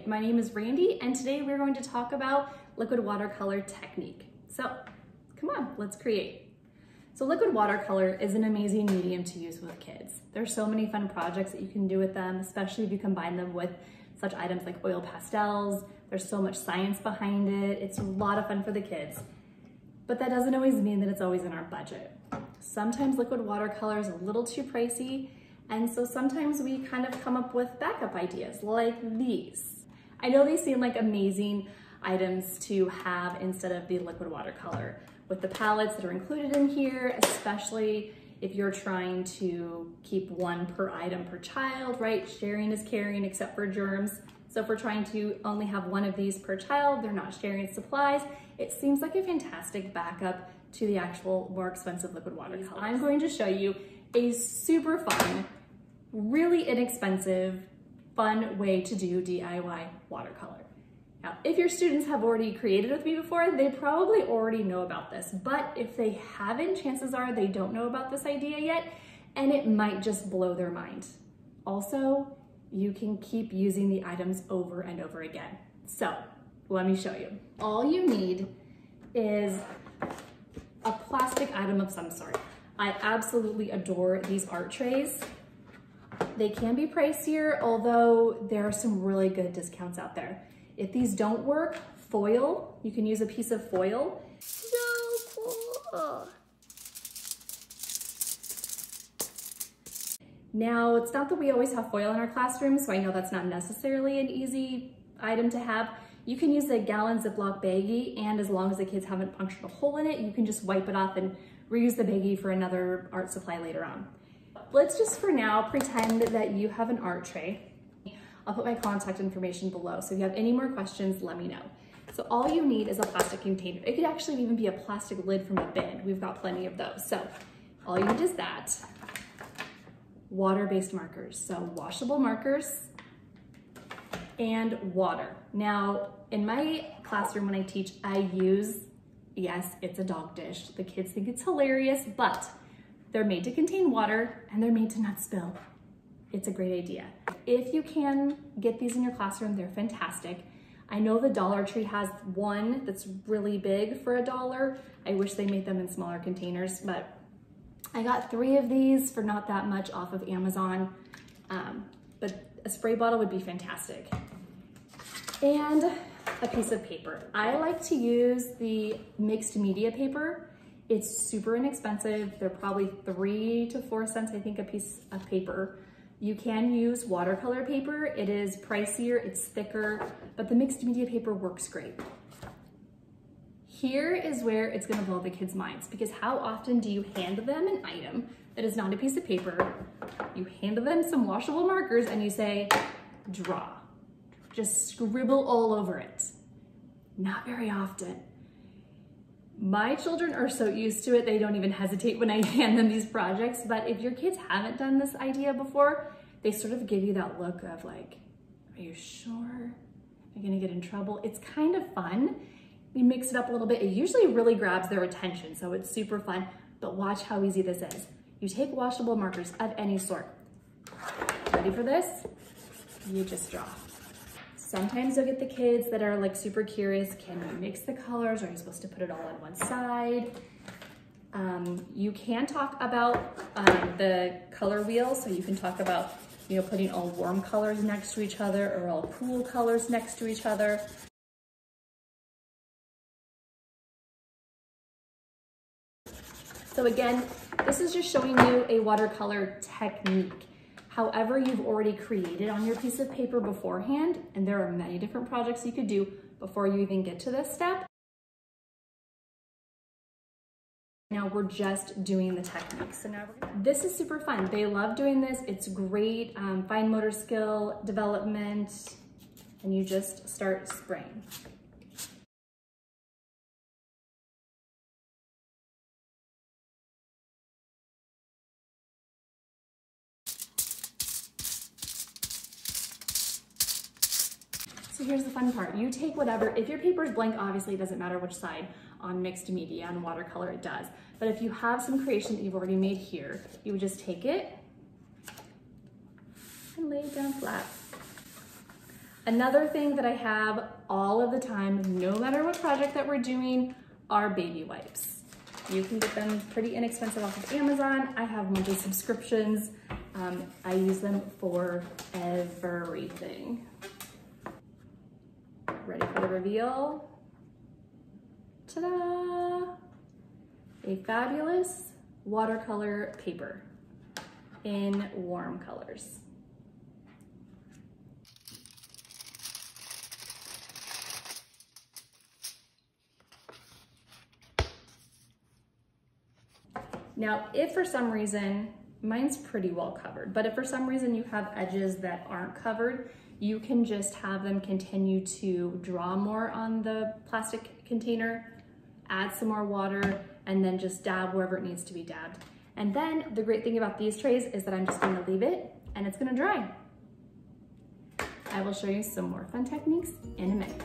Hey, my name is Randy, and today we're going to talk about Liquid Watercolor Technique. So come on, let's create. So liquid watercolor is an amazing medium to use with kids. There's so many fun projects that you can do with them, especially if you combine them with such items like oil pastels. There's so much science behind it. It's a lot of fun for the kids, but that doesn't always mean that it's always in our budget. Sometimes liquid watercolor is a little too pricey, and so sometimes we kind of come up with backup ideas like these. I know they seem like amazing items to have instead of the liquid watercolor, with the palettes that are included in here, especially if you're trying to keep one per item per child, right? Sharing is caring except for germs. So if we're trying to only have one of these per child, they're not sharing supplies, it seems like a fantastic backup to the actual more expensive liquid watercolor. I'm going to show you a super fun, really inexpensive, fun way to do DIY watercolor. Now, if your students have already created with me before, they probably already know about this, but if they haven't, chances are they don't know about this idea yet, and it might just blow their mind. Also, you can keep using the items over and over again. So, let me show you. All you need is a plastic item of some sort. I absolutely adore these art trays. They can be pricier, although there are some really good discounts out there. If these don't work, foil, you can use a piece of foil. So cool. Now, it's not that we always have foil in our classroom, so I know that's not necessarily an easy item to have. You can use a gallon Ziploc baggie, and as long as the kids haven't punctured a hole in it, you can just wipe it off and reuse the baggie for another art supply later on. Let's just for now pretend that you have an art tray. I'll put my contact information below, so if you have any more questions, let me know. So all you need is a plastic container. It could actually even be a plastic lid from a bin. We've got plenty of those. So all you need is that. Water-based markers, so washable markers and water. Now, in my classroom when I teach, I use, yes, it's a dog dish. The kids think it's hilarious, but they're made to contain water and they're made to not spill. It's a great idea. If you can get these in your classroom, they're fantastic. I know the Dollar Tree has one that's really big for $1. I wish they made them in smaller containers, but I got 3 of these for not that much off of Amazon, but a spray bottle would be fantastic. And a piece of paper. I like to use the mixed media paper. It's super inexpensive. They're probably 3 to 4 cents, I think, a piece of paper. You can use watercolor paper. It is pricier, it's thicker, but the mixed media paper works great. Here is where it's gonna blow the kids' minds, because how often do you hand them an item that is not a piece of paper, you hand them some washable markers and you say, draw. Just scribble all over it. Not very often. My children are so used to it, they don't even hesitate when I hand them these projects, but if your kids haven't done this idea before, they sort of give you that look of like, are you sure? Am I gonna get in trouble? It's kind of fun. You mix it up a little bit. It usually really grabs their attention, so it's super fun, but watch how easy this is. You take washable markers of any sort. Ready for this? You just draw. Sometimes you'll get the kids that are like super curious, can you mix the colors? Are you supposed to put it all on one side? You can talk about the color wheel, so you can talk about, you know, putting all warm colors next to each other or all cool colors next to each other. So again, this is just showing you a watercolor technique. However, you've already created on your piece of paper beforehand, and there are many different projects you could do before you even get to this step. Now we're just doing the technique. So now this is super fun. They love doing this. It's great, fine motor skill development, and you just start spraying. So here's the fun part. You take whatever, if your paper is blank, obviously it doesn't matter which side. On mixed media, on watercolor it does. But if you have some creation that you've already made here, you would just take it and lay it down flat. Another thing that I have all of the time, no matter what project that we're doing, are baby wipes. You can get them pretty inexpensive off of Amazon. I have monthly subscriptions. I use them for everything. Ready for the reveal? Ta-da! A fabulous watercolor paper in warm colors. Now, if for some reason, mine's pretty well covered, but if for some reason you have edges that aren't covered, you can just have them continue to draw more on the plastic container, add some more water, and then just dab wherever it needs to be dabbed. And then the great thing about these trays is that I'm just gonna leave it and it's gonna dry. I will show you some more fun techniques in a minute.